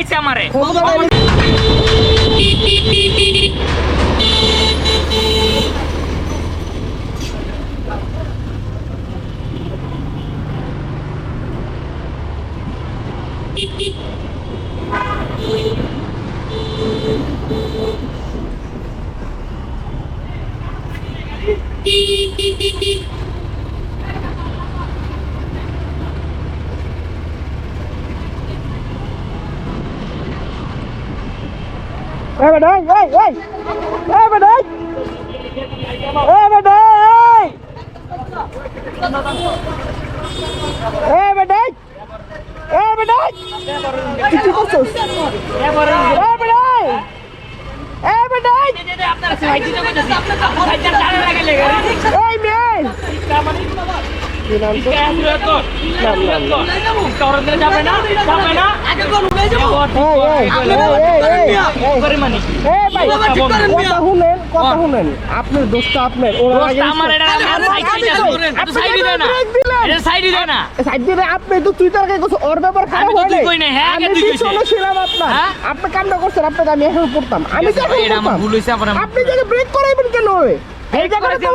আইছে আমারে Ê bà đây, ê, ê. Ê bà đây. Ê bà đây. Ê bà đây. Ê bà đây. কিছু করছস? এ bà đây. এ bà đây. আপনারা সাইড দিতে কইতাছি আপনারা সাইড টানে লাগাইলে এই মেয়ে কি নাম তো? যাবে না আগে কোন উড়ে যাবো এই ভাই কথা শুনেন আপনার দোস্ত আপনার ওরা আগে আমার এটা সাইড দিতে না এটা সাইড দিতে না সাইড দিতে আপনি তো তুই তার কাছে ওর ব্যাপার খারাপ আমি তো হয় তুই কই না হ্যাঁ আগে তুই কইছিস আমি ছিলাম আপনার আপনি কামটা করছেন আপনাকে আমি এখন করতাম আমি তো এটা আমার ভুল হইছে আবার আপনি যদি ব্রেক করাইবেন কেন হবে এই জায়গাটা তো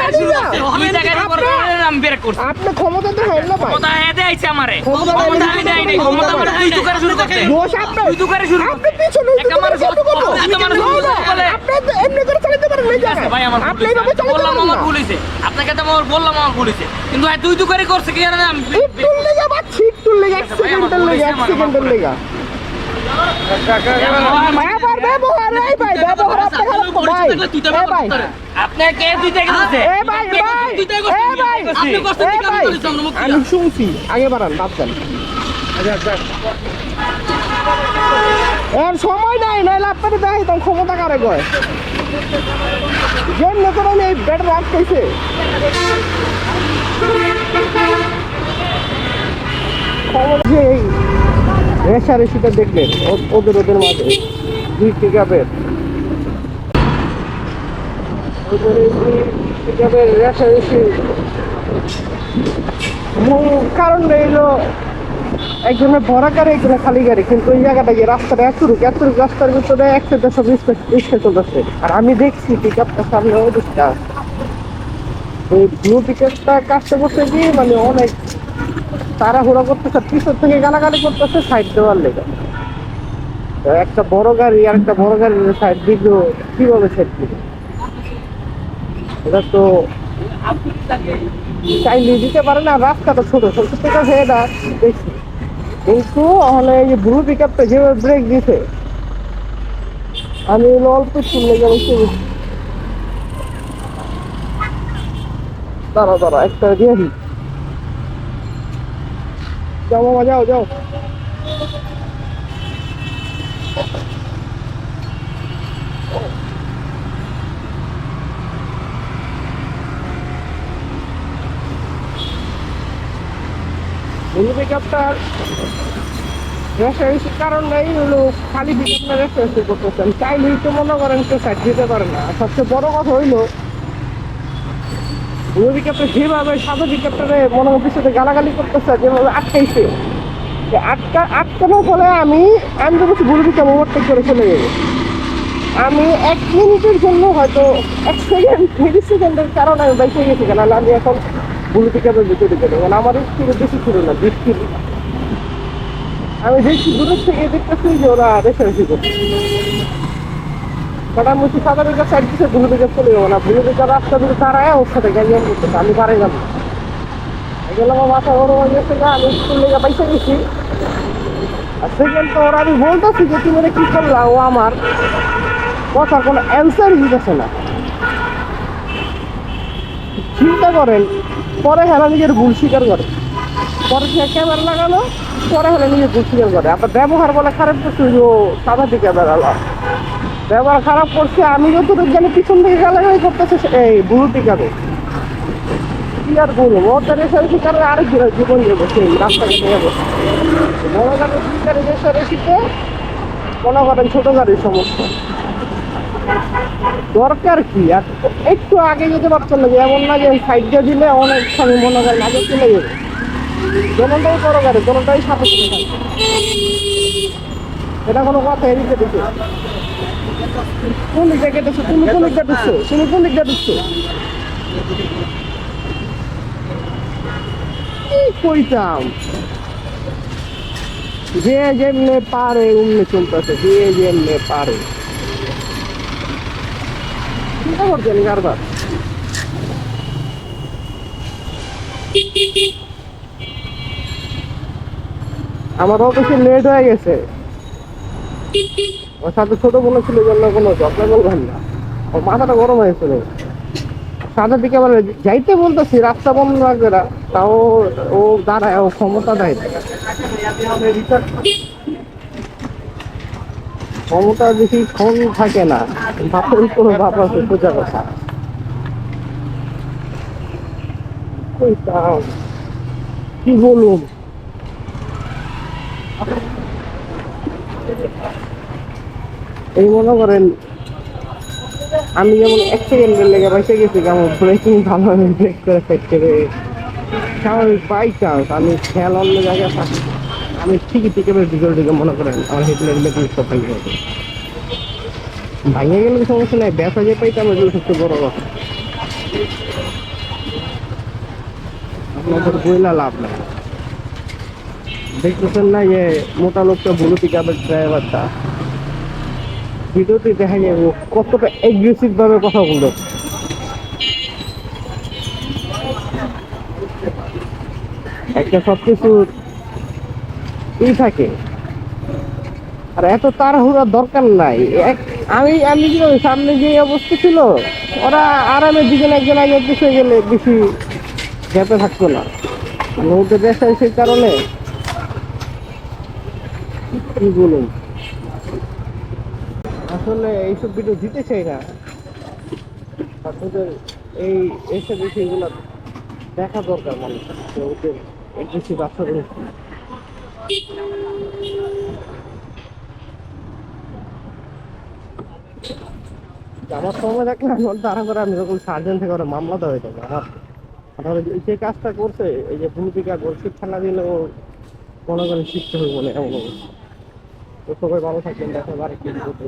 লাড়ি না আপনি ক্ষমতা তো হয় না ভাই ক্ষমতা হেদে আইছে আমারে ক্ষমতা আমি দেই নাই ক্ষমতা মানে তুই তো করে শুরু করতে দোষ আপনার তুই তো করে শুরু করতে আপনি পিছনে একটা মানুষ বলে আপনি এমনি করে চালাতে পারেন না জায়গা ভাই আমার আপনি এইভাবে চালাতে বললাম পারেন আমার না ভুল হইছে আপনাকে তো আমার বললাম আমার ভুল হইছে কিন্তু ভাই তুই তো করে করছে কি জানেন আমি একটুর লেগে বা ছিটটুর লেগে এক সেকেন্ডের লেগে আবার ব্যবহার এই ভাই ব্যবহার আপনি খারাপ তো ভাই এই ভাই আপনি কে তুই থেকে দিতে এই ভাই এই ভাই আপনি কষ্ট দিয়ে কাম করেছেন আমি শুনছি আগে বাড়ান বাচ্চান আচ্ছা এর সময় নাই নাইলে আপনাদের দেখাই তো ক্ষমতা কারে কয় যেন নতুন এই ব্যাট রাত কইছে যে এই রেশারেশিটা দেখলেন ওদের মাঝে দুই পিকআপের রেশারেশি মূল কারণ রইলো একজনের ভরা গাড়ি একজনের খালি গাড়ি কিন্তু ওই জায়গাটা গিয়ে রাস্তাটা এতটুকু রাস্তার ভিতরে একসাথে সব রিক্সা চলতেছে আর আমি দেখছি পিকআপটা সামনে ওই দিকটা ওই ব্লু পিকআপটা কাজটা করতে গিয়ে মানে অনেক তাড়াহুড়া করতেছে পিছন থেকে গালাগালি করতেছে সাইড দেওয়ার লেগে একটা বড় গাড়ি আর একটা বড় গাড়ির সাইড দিল কিভাবে সাইড দিল এটা তো চাইলে দিতে পারে না রাস্তা তো ছোট ছোট ঠিক আছে এটা দেখছি কিন্তু তাহলে এই যে ব্লু পিকআপটা যেভাবে ব্রেক দিছে আমি অল্প শুনলে গেছি দাঁড়া একটা দিয়ে দিই যাও মামা যাও ব্লু পিকআপটার রেফারেন্সের কারণ নেই হলো খালি পিকআপটা রেফারেন্স করতেছেন চাইলেই তো মনে করেন কেউ সাইড দিতে পারে না সবচেয়ে বড় কথা হইলো ব্লু পিকআপটা যেভাবে সাদা পিকআপটারে মনে হচ্ছে সাথে গালাগালি করতেছে যেভাবে আটকাইছে আটকানোর ফলে আমি তো বলছি ব্লু পিকআপ ওভারটেক করে চলে যাবো আমি 1 মিনিটের জন্য হয়তো 1 মিলি সেকেন্ডের কারণে আমি বাইকে গেছি কেন আমি এখন ব্লু পিকআপের ভিতরে গেলে মানে আমার স্পিড বেশি ছিল না 20 কিলো আমি দেখছি দূরের থেকে দেখতেছি যে ওরা রেসারেসি করছে বাট আমি সাদা পিকআপ সাইড দিচ্ছে ব্লু পিকআপ চলে যাবো না ব্লু পিকআপ রাস্তা দিয়ে দাঁড়ায় ওর সাথে গাড়ি করতেছে আমি পারে যাবো এগুলো আমার মাথা বড় হয়ে গেছে আমি স্কুল লেগে পয়সা গেছি আর সেকেন্ড তো ওরা আমি বলতেছি যে তুমি কি করলা ও আমার কথা কোনো অ্যান্সারই দিতেছে না চিন্তা করেন পরে হেলা নিজের ভুল স্বীকার করে পরে সে ক্যামেরা লাগানো পরে হলে নিজের ভুল স্বীকার করে আপনার ব্যবহার বলে খারাপ করছে ও সাদা দিকে বেড়ালো ব্যবহার খারাপ করছে আমি যতটুকু জানি পিছন থেকে গালাগালি করতেছে এই ব্লু পিকআপে কি আর বলবো ওদের রেসারেসি কারণে আরেক জীবন যাবো সেই রাস্তাঘাটে যাবো বড় গাড়ির দুই গাড়ি রেসারেসিতে মনে করেন ছোটো গাড়ির সমস্যা দরকার কি আর একটু আগে যেতে পারছেন না যে এমন না যে সাইডটা দিলে অনেক সময় মনে করেন আগে চলে যাবে দোনোটাই বড় গাড়ি, দোনোটাই সাথে সাথে থাকে। এটা কোনো কথা এদিকে দিকে কোন দিক থেকে ঢুকছো, তুমি কোন দিক দিয়ে ঢুকছো, তুমি কোন দিক দিয়ে ঢুকছো? কি কইতাম, যে যেমনে পারে অমনি চলতেছে, যে যেমনে পারে। চিন্তা করছেন কারবার। আমার অফিসে লেট হয়ে গেছে, ওর সাথে ছোট বোন ছিল জন্য কোনো যত্ন বলবেন না, ওর মাথাটা গরম হয়েছিল। সাদার দিকে আবার যাইতে বলতেছি, রাস্তা বন্ধ রাখবে না, তাও ও দাঁড়ায়, ও ক্ষমতা দেয়, ক্ষমতা বেশি ক্ষণ থাকে না। বাপের কোনো বাপ আছে সোজা কথা। কইতাম কি বলুন, এই মনে করেন আমি যেমন এক সেকেন্ডের লেগে বসে গেছি, কেমন ব্রেকিং ভালো আমি ব্রেক করে ফেলতে স্বাভাবিক বাই চান্স আমি খেয়াল অন্য জায়গায় থাকি, আমি ঠিকই থেকে ভিজুয়াল দিকে মনে করেন আমার হেডলাইট বেতন সব ভেঙে গেছে। ভাঙে গেলে সমস্যা নাই, ব্যথা যে পাইতাম এগুলো সবচেয়ে বড় কথা। আপনাদের বইলা লাভ নাই, দেখতেছেন না যে মোটা লোকটা বুলু পিকআপের ড্রাইভারটা ভিডিওতে দেখা যায় ও কতটা এগ্রেসিভ ভাবে কথা বললো। একটা সবকিছু থাকে, আর এত তাড়াহুড়ার দরকার নাই। আমি আমি কি বলি, সামনে যে অবস্থা ছিল ওরা আরামে দুজন একজন আগে পিছিয়ে গেলে বেশি যেতে থাকতো না, নৌতে দেশে সেই কারণে কি বলুন। আসলে এইসব ভিডিও দিতে চাই না, আপনাদের এই এইসব বিষয়গুলো দেখা দরকার মানুষের, যে ওদের বেশি বাচ্চাদের। আমার সময় থাকলে আমি তারা করে আমি যখন সার্জেন্ট থেকে ওরা মামলা দেওয়া হয়ে যাবে আমার। তাহলে যে কাজটা করছে, এই যে ভূমিকা শিক্ষা না দিলে ও মনে করেন শিখতে হবে বলে এমন অবস্থা। তো সবাই ভালো থাকবেন, দেখা আরেকটি ভিডিওতে।